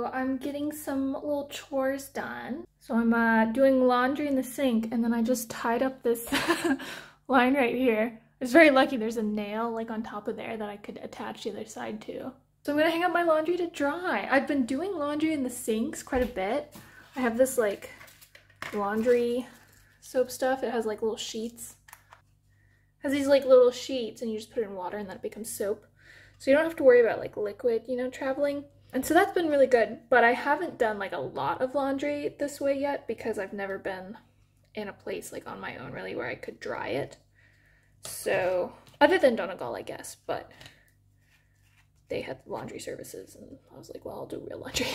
So I'm getting some little chores done. So I'm doing laundry in the sink, and then I just tied up this line right here. I was very lucky there's a nail like on top of there that I could attach the other side to. So I'm gonna hang up my laundry to dry. I've been doing laundry in the sinks quite a bit. I have this like laundry soap stuff. It has like little sheets. It has these like little sheets, and you just put it in water and then it becomes soap. So you don't have to worry about like liquid, you know, traveling. And so that's been really good, but I haven't done like a lot of laundry this way yet because I've never been in a place like on my own really where I could dry it. So, other than Donegal, I guess, but they had laundry services and I was like, well, I'll do real laundry.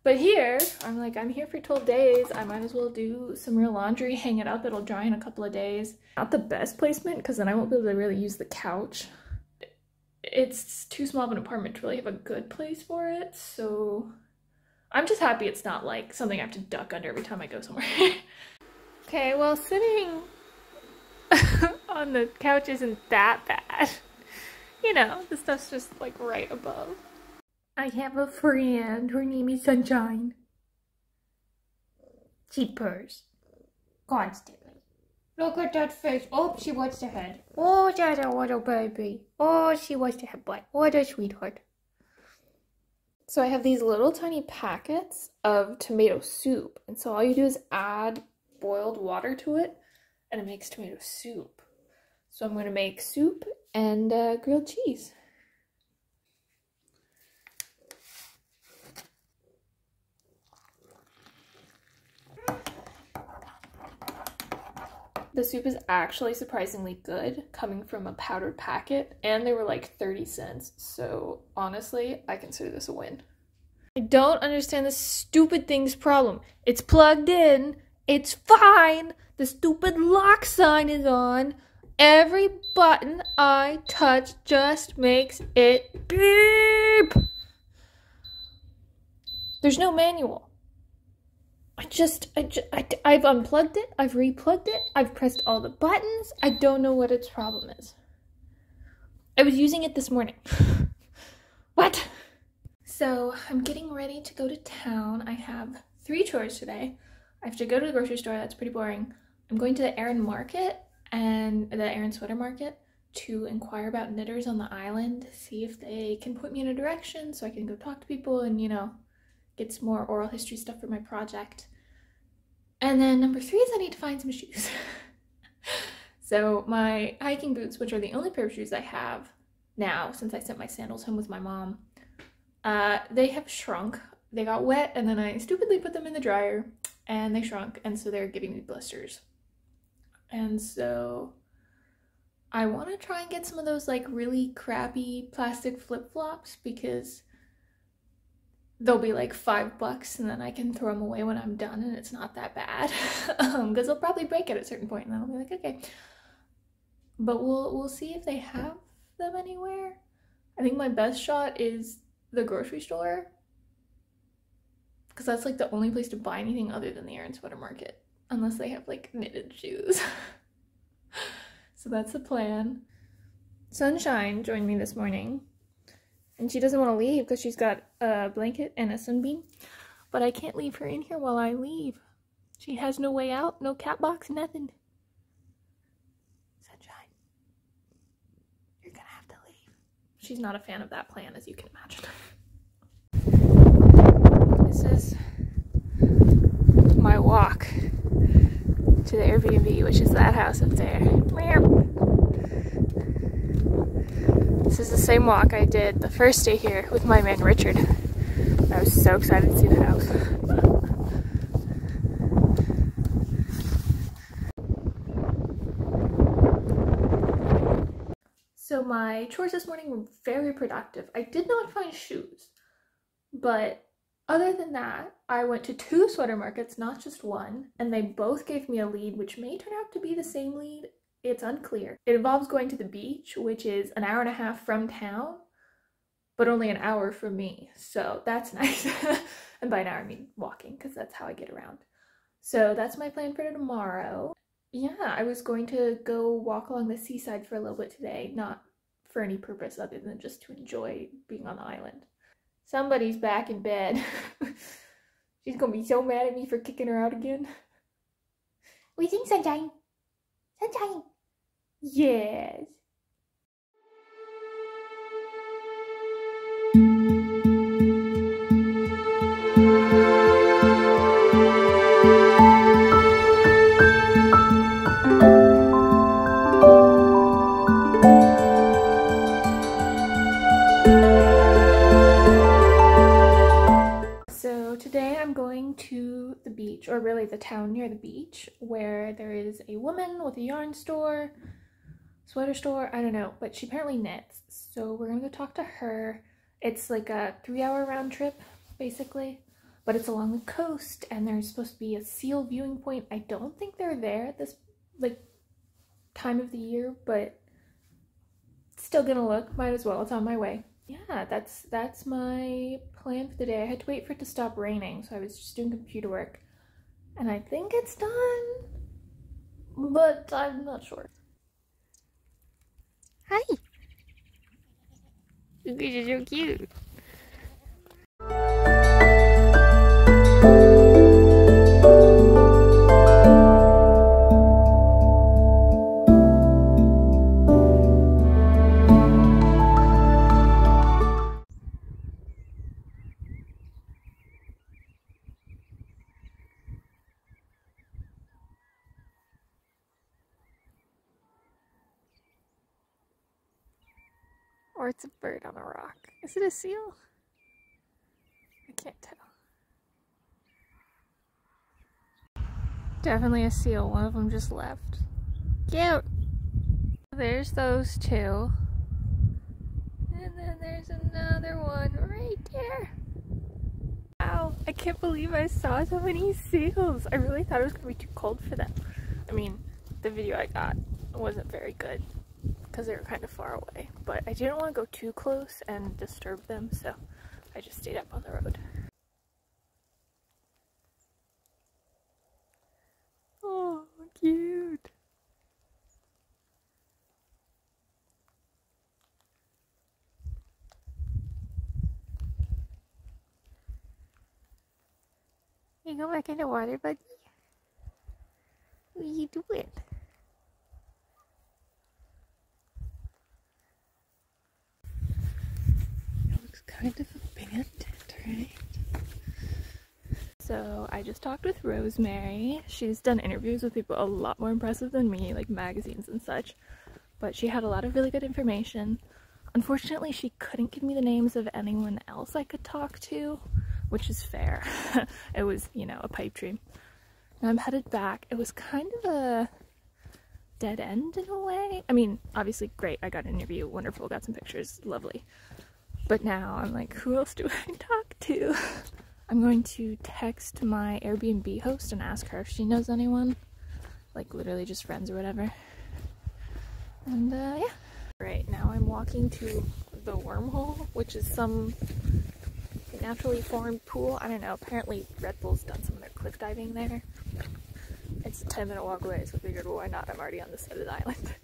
But here, I'm like, I'm here for 12 days. I might as well do some real laundry, hang it up. It'll dry in a couple of days. Not the best placement because then I won't be able to really use the couch. It's too small of an apartment to really have a good place for it, so I'm just happy it's not like something I have to duck under every time I go somewhere. Okay, well, sitting on the couch isn't that bad. You know, the stuff's just like right above. I have a friend, her name is Sunshine. She purrs constantly. Look at that face. Oh, she wants the head. Oh, that's a little baby. Oh, she wants the head butt. What a sweetheart. So I have these little tiny packets of tomato soup. And so all you do is add boiled water to it and it makes tomato soup. So I'm going to make soup and grilled cheese. The soup is actually surprisingly good coming from a powdered packet, and they were like 30 cents, so honestly, I consider this a win. I don't understand this stupid thing's problem. It's plugged in, it's fine, the stupid lock sign is on, every button I touch just makes it beep! There's no manual. I've unplugged it, I've replugged it, I've pressed all the buttons, I don't know what its problem is. I was using it this morning. What? So, I'm getting ready to go to town. I have 3 chores today. I have to go to the grocery store, that's pretty boring. I'm going to the Aran market, and the Aran sweater market, to inquire about knitters on the island, see if they can point me in a direction so I can go talk to people and, you know, get some more oral history stuff for my project. And then number 3 is I need to find some shoes. So my hiking boots, which are the only pair of shoes I have now since I sent my sandals home with my mom, they have shrunk. They got wet and then I stupidly put them in the dryer and they shrunk, and so they're giving me blisters. And so I want to try and get some of those like really crappy plastic flip-flops because they'll be like $5 and then I can throw them away when I'm done and it's not that bad. Because they'll probably break at a certain point and then I'll be like, okay. But we'll see if they have them anywhere. I think my best shot is the grocery store, because that's like the only place to buy anything other than the Aran sweater market, unless they have like knitted shoes. So that's the plan. Sunshine joined me this morning. And she doesn't want to leave because she's got a blanket and a sunbeam. But I can't leave her in here while I leave. She has no way out, no cat box, nothing. Sunshine, you're gonna have to leave. She's not a fan of that plan, as you can imagine. This is my walk to the Airbnb, which is that house up there. This is the same walk I did the first day here with my man Richard. I was so excited to see the house. So my chores this morning were very productive. I did not find shoes, but other than that, I went to 2 sweater markets, not just one, and they both gave me a lead, which may turn out to be the same lead. It's unclear. It involves going to the beach, which is an hour and a half from town, but only an hour from me. So that's nice. And by an hour I mean walking, because that's how I get around. So that's my plan for tomorrow. Yeah, I was going to go walk along the seaside for a little bit today, not for any purpose other than just to enjoy being on the island. Somebody's back in bed. She's gonna be so mad at me for kicking her out again. What do you think, Sunshine? Sunshine! Yes. So today I'm going to the beach, or really the town near the beach, where there is a woman with a yarn store, sweater store, I don't know, but she apparently knits. So we're gonna go talk to her. It's like a 3-hour round trip, basically, but it's along the coast, and there's supposed to be a seal viewing point. I don't think they're there at this like time of the year, but still gonna look. Might as well. It's on my way. Yeah, that's my plan for the day. I had to wait for it to stop raining, so I was just doing computer work, and I think it's done, but I'm not sure. Hi! You guys are so cute. Or it's a bird on a rock. Is it a seal? I can't tell. Definitely a seal. One of them just left. Cute! There's those two. And then there's another one right there. Wow, I can't believe I saw so many seals. I really thought it was going to be too cold for them. I mean, the video I got wasn't very good because they were kind of far away, but I didn't want to go too close and disturb them, so I just stayed up on the road. Oh, cute! You go back in the water, buddy? What are you doing? It looks kind of abandoned, right? So I just talked with Rosemary. She's done interviews with people a lot more impressive than me, like magazines and such, but she had a lot of really good information. Unfortunately, she couldn't give me the names of anyone else I could talk to, which is fair. It was, you know, a pipe dream. Now I'm headed back. It was kind of a dead end in a way. I mean, obviously great, I got an interview, wonderful, got some pictures, lovely. But now I'm like, who else do I talk to? I'm going to text my Airbnb host and ask her if she knows anyone. Like literally just friends or whatever. And yeah. Right, now I'm walking to the wormhole, which is some naturally formed pool. I don't know, apparently Red Bull's done some of their cliff diving there. It's a 10-minute walk away, so I figured, well, why not? I'm already on this side of the island.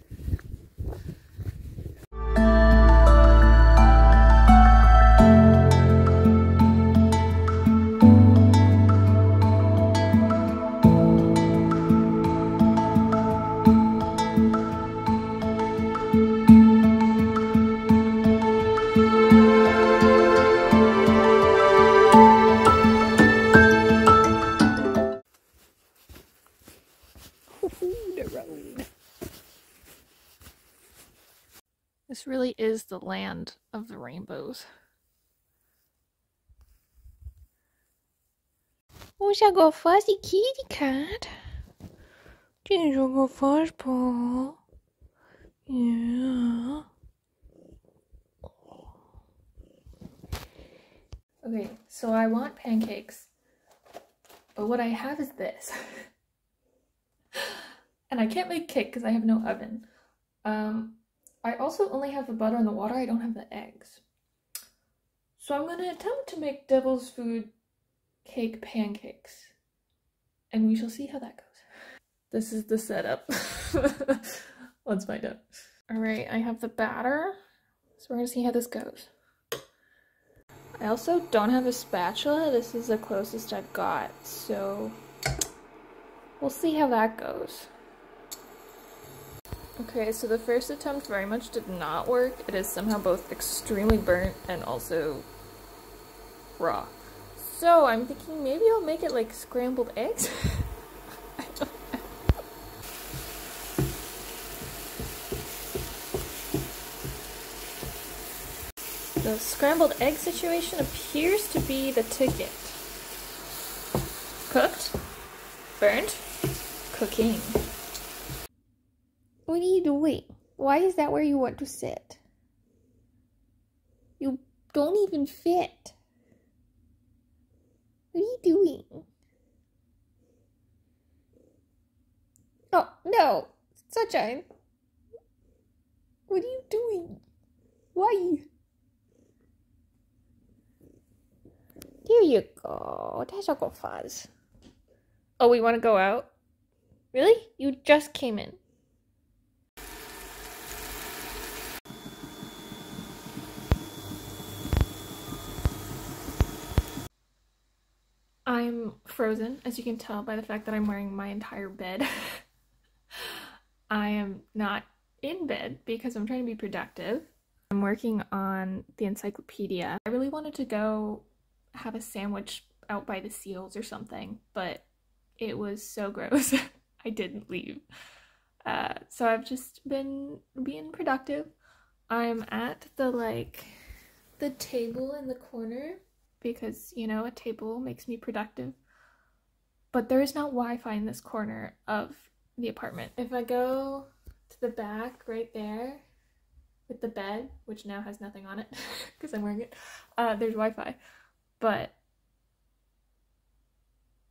This really is the land of the rainbows. Oh, shall go fuzzy kitty cat. Did you go first, Paul? Yeah. Okay, so I want pancakes, but what I have is this. And I can't make cake because I have no oven. I also only have the butter and the water. I don't have the eggs. So I'm going to attempt to make devil's food cake pancakes. And we shall see how that goes. This is the setup. Let's find out. Alright, I have the batter. So we're going to see how this goes. I also don't have a spatula. This is the closest I've got, so we'll see how that goes. Okay, so the first attempt very much did not work. It is somehow both extremely burnt and also raw. So I'm thinking maybe I'll make it like scrambled eggs. I don't know. The scrambled egg situation appears to be the ticket. Cooked, burned, cooking. What are you doing? Why is that where you want to sit? You don't even fit. What are you doing? Oh, no! Sunshine! What are you doing? Why? There you go. That's a good fuzz. Oh, we want to go out? Really? You just came in. I'm frozen, as you can tell by the fact that I'm wearing my entire bed. I am not in bed because I'm trying to be productive. I'm working on the encyclopedia. I really wanted to go have a sandwich out by the seals or something, but it was so gross. I didn't leave. So I've just been being productive. I'm at the table in the corner because, you know, a table makes me productive. But there is not Wi-Fi in this corner of the apartment. If I go to the back right there with the bed, which now has nothing on it because I'm wearing it, there's Wi-Fi. But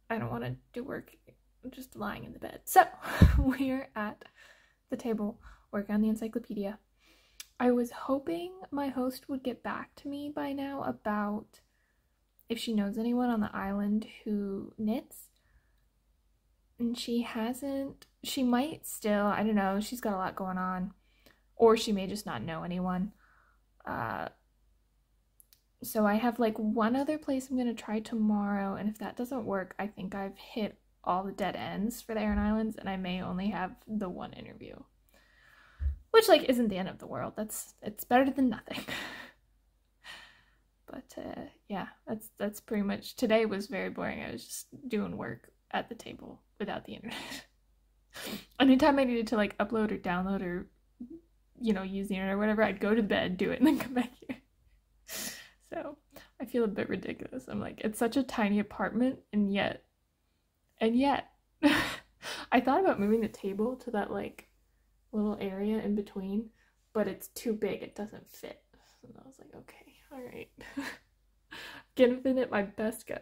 I don't want to do work just lying in the bed. So we're at the table working on the encyclopedia. I was hoping my host would get back to me by now about if she knows anyone on the island who knits. And she hasn't. She might still. I don't know. She's got a lot going on. Or she may just not know anyone. So I have like one other place I'm going to try tomorrow. And if that doesn't work, I think I've hit all the dead ends for the Aran Islands. And I may only have the one interview. Which like isn't the end of the world. It's better than nothing. But yeah, that's pretty much. Today was very boring. I was just doing work at the table without the internet. Anytime I needed to like upload or download or, you know, use the internet or whatever, I'd go to bed, do it, and then come back here. So I feel a bit ridiculous. I'm like, it's such a tiny apartment, and yet I thought about moving the table to that like little area in between, but it's too big. It doesn't fit. And I was like, okay, all right. Giving it my best go.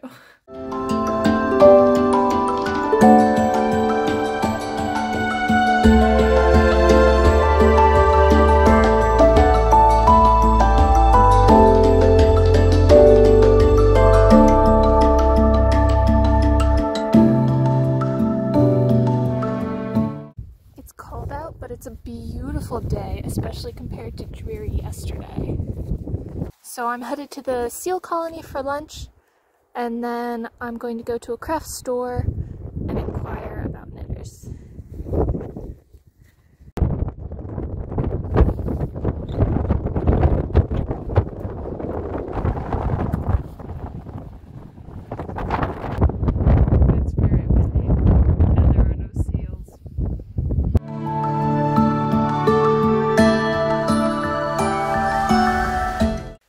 It's cold out, but it's a beautiful day, especially compared to dreary yesterday. So I'm headed to the seal colony for lunch, and then I'm going to go to a craft store and inquire about knitters. It's very windy, and there are no seals.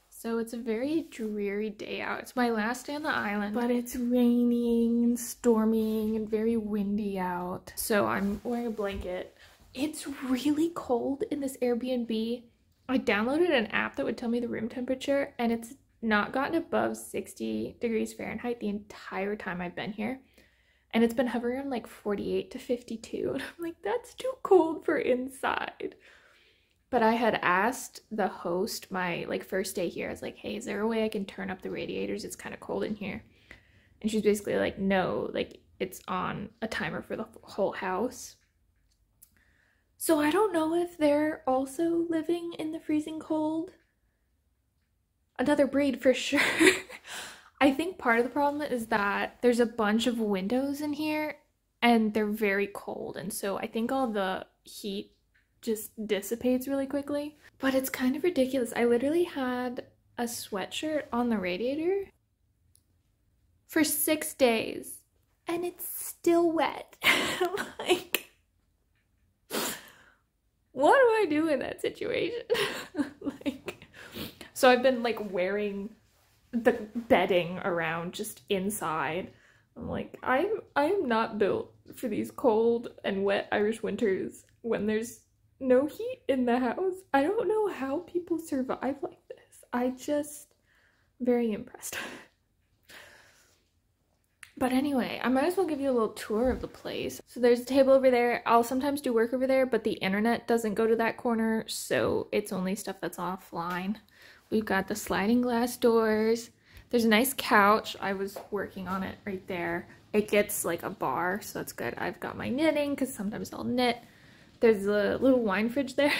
So it's a very dreary day out. It's my last day on the island, but it's raining and storming and very windy out. So I'm wearing a blanket. It's really cold in this Airbnb. I downloaded an app that would tell me the room temperature, and it's not gotten above 60 degrees Fahrenheit the entire time I've been here. And it's been hovering on like 48 to 52. And I'm like, that's too cold for inside. But I had asked the host my like first day here, I was like, hey, is there a way I can turn up the radiators? It's kind of cold in here. And she's basically like, no, like it's on a timer for the whole house. So I don't know if they're also living in the freezing cold. another breed for sure. I think part of the problem is that there's a bunch of windows in here and they're very cold, and so I think all the heat just dissipates really quickly. But it's kind of ridiculous. I literally had a sweatshirt on the radiator for 6 days and it's still wet. Like, what do I do in that situation? Like, so I've been like wearing the bedding around just inside. I'm like, I'm not built for these cold and wet Irish winters when there's no heat in the house. I don't know how people survive like this. I just very impressed. But anyway, I might as well give you a little tour of the place. So there's a table over there. I'll sometimes do work over there, but the internet doesn't go to that corner, so it's only stuff that's offline. We've got the sliding glass doors. There's a nice couch. I was working on it right there. It gets like a bar, so that's good. I've got my knitting because sometimes I'll knit. There's a little wine fridge there.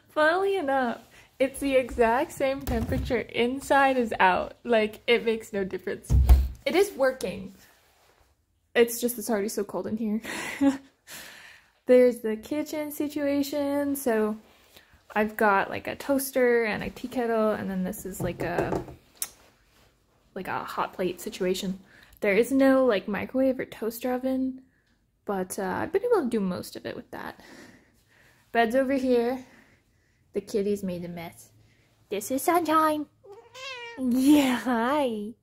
Funnily enough, it's the exact same temperature inside as out. Like, it makes no difference. It is working. It's just it's already so cold in here. There's the kitchen situation. So I've got like a toaster and a tea kettle, and then this is like a hot plate situation. There is no like microwave or toaster oven, but I've been able to do most of it with that. Bed's over here. The kitty's made a mess. This is Sunshine. Yeah, hi.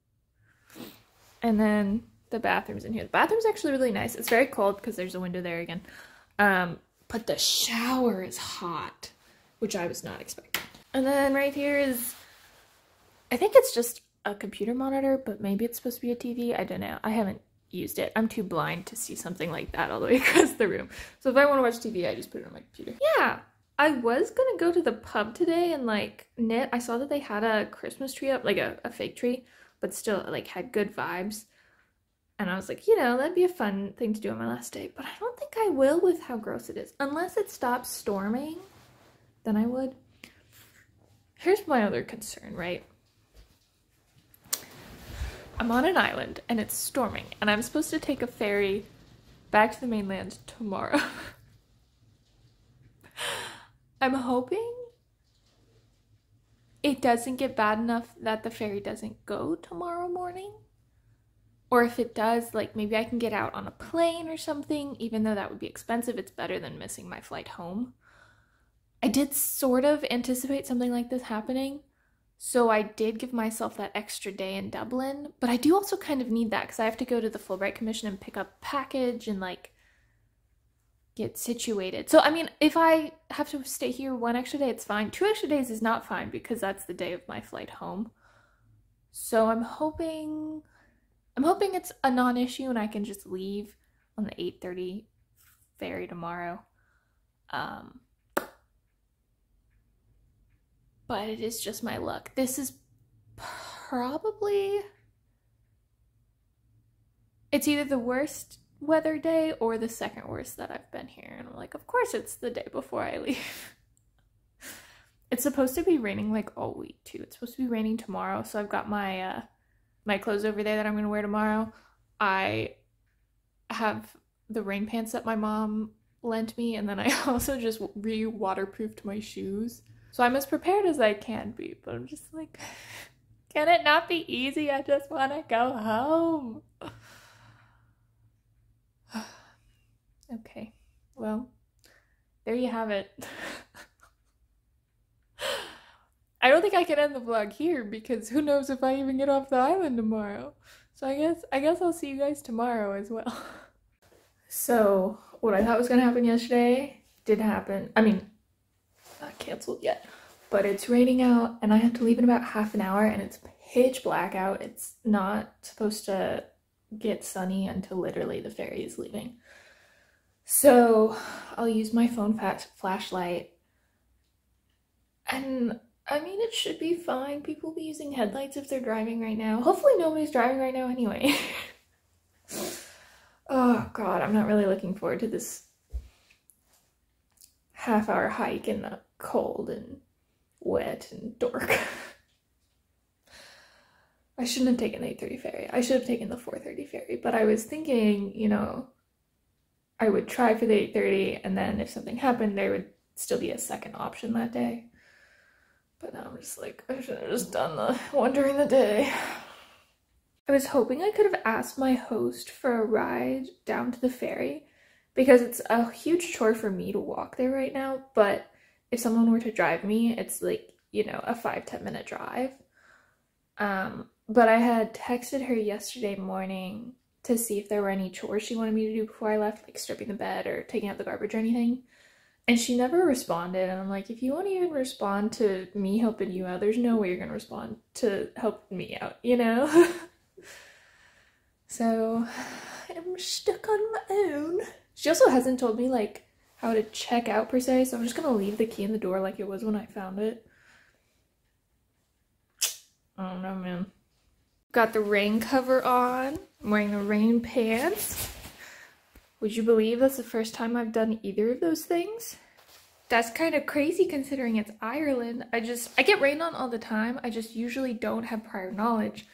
And then the bathroom's in here. The bathroom's actually really nice. It's very cold because there's a window there again. But the shower is hot, which I was not expecting. And then right here is, I think it's just a computer monitor, but maybe it's supposed to be a TV. I don't know. I haven't used it. I'm too blind to see something like that all the way across the room. So if I want to watch TV, I just put it on my computer. Yeah. I was gonna go to the pub today and like knit. I saw that they had a Christmas tree up, like a fake tree, but still like had good vibes. And I was like, you know, that'd be a fun thing to do on my last day. But I don't think I will with how gross it is. Unless it stops storming, then I would. Here's my other concern, right? I'm on an island and it's storming and I'm supposed to take a ferry back to the mainland tomorrow. I'm hoping it doesn't get bad enough that the ferry doesn't go tomorrow morning. Or if it does, like maybe I can get out on a plane or something, even though that would be expensive. It's better than missing my flight home. I did sort of anticipate something like this happening, so I did give myself that extra day in Dublin, but I do also kind of need that because I have to go to the Fulbright Commission and pick up a package and like get situated. So I mean, if I have to stay here 1 extra day, it's fine. 2 extra days is not fine because that's the day of my flight home. So I'm hoping it's a non-issue and I can just leave on the 8:30 ferry tomorrow. But it is just my luck. This is probably, it's either the worst weather day or the second worst that I've been here. And I'm like, of course it's the day before I leave. It's supposed to be raining like all week too. It's supposed to be raining tomorrow. So I've got my my clothes over there that I'm gonna wear tomorrow. I have the rain pants that my mom lent me, and then I also just re-waterproofed my shoes. So I'm as prepared as I can be, but I'm just like, can it not be easy? I just want to go home. Okay, well, there you have it. I don't think I can end the vlog here because who knows if I even get off the island tomorrow. So I guess I'll see you guys tomorrow as well. So what I thought was gonna happen yesterday did happen. I mean, not canceled yet, but it's raining out and I have to leave in about half an hour and it's pitch black out. It's not supposed to get sunny until literally the ferry is leaving. So I'll use my phone flashlight, and I mean, it should be fine. People will be using headlights if they're driving right now. Hopefully nobody's driving right now anyway. Oh god, I'm not really looking forward to this half-hour hike in the cold and wet and dark. I shouldn't have taken the 8:30 ferry. I should have taken the 4:30 ferry, but I was thinking, you know, I would try for the 8:30, and then if something happened, there would still be a second option that day. But now I'm just like, I should have just done the one during the day. I was hoping I could have asked my host for a ride down to the ferry, because it's a huge chore for me to walk there right now, but if someone were to drive me, it's like, you know, a 5-10 minute drive. But I had texted her yesterday morning to see if there were any chores she wanted me to do before I left, like stripping the bed or taking out the garbage or anything. And she never responded. And I'm like, if you won't even respond to me helping you out, there's no way you're going to respond to help me out, you know? So I'm stuck on my own. She also hasn't told me like how to check out per se, so I'm just going to leave the key in the door like it was when I found it. I don't know, man. Got the rain cover on. I'm wearing the rain pants. Would you believe that's the first time I've done either of those things? That's kind of crazy considering it's Ireland. I get rained on all the time. I just usually don't have prior knowledge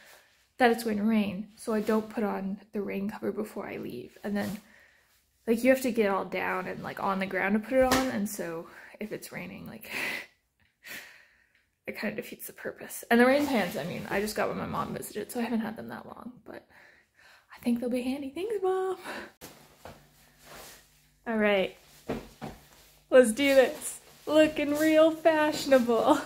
that it's going to rain. So I don't put on the rain cover before I leave. And then like you have to get all down and like on the ground to put it on. And so if it's raining, like it kind of defeats the purpose. And the rain pants, I mean, I just got when my mom visited, so I haven't had them that long, but I think they'll be handy. Thanks, Mom. All right, let's do this. Looking real fashionable.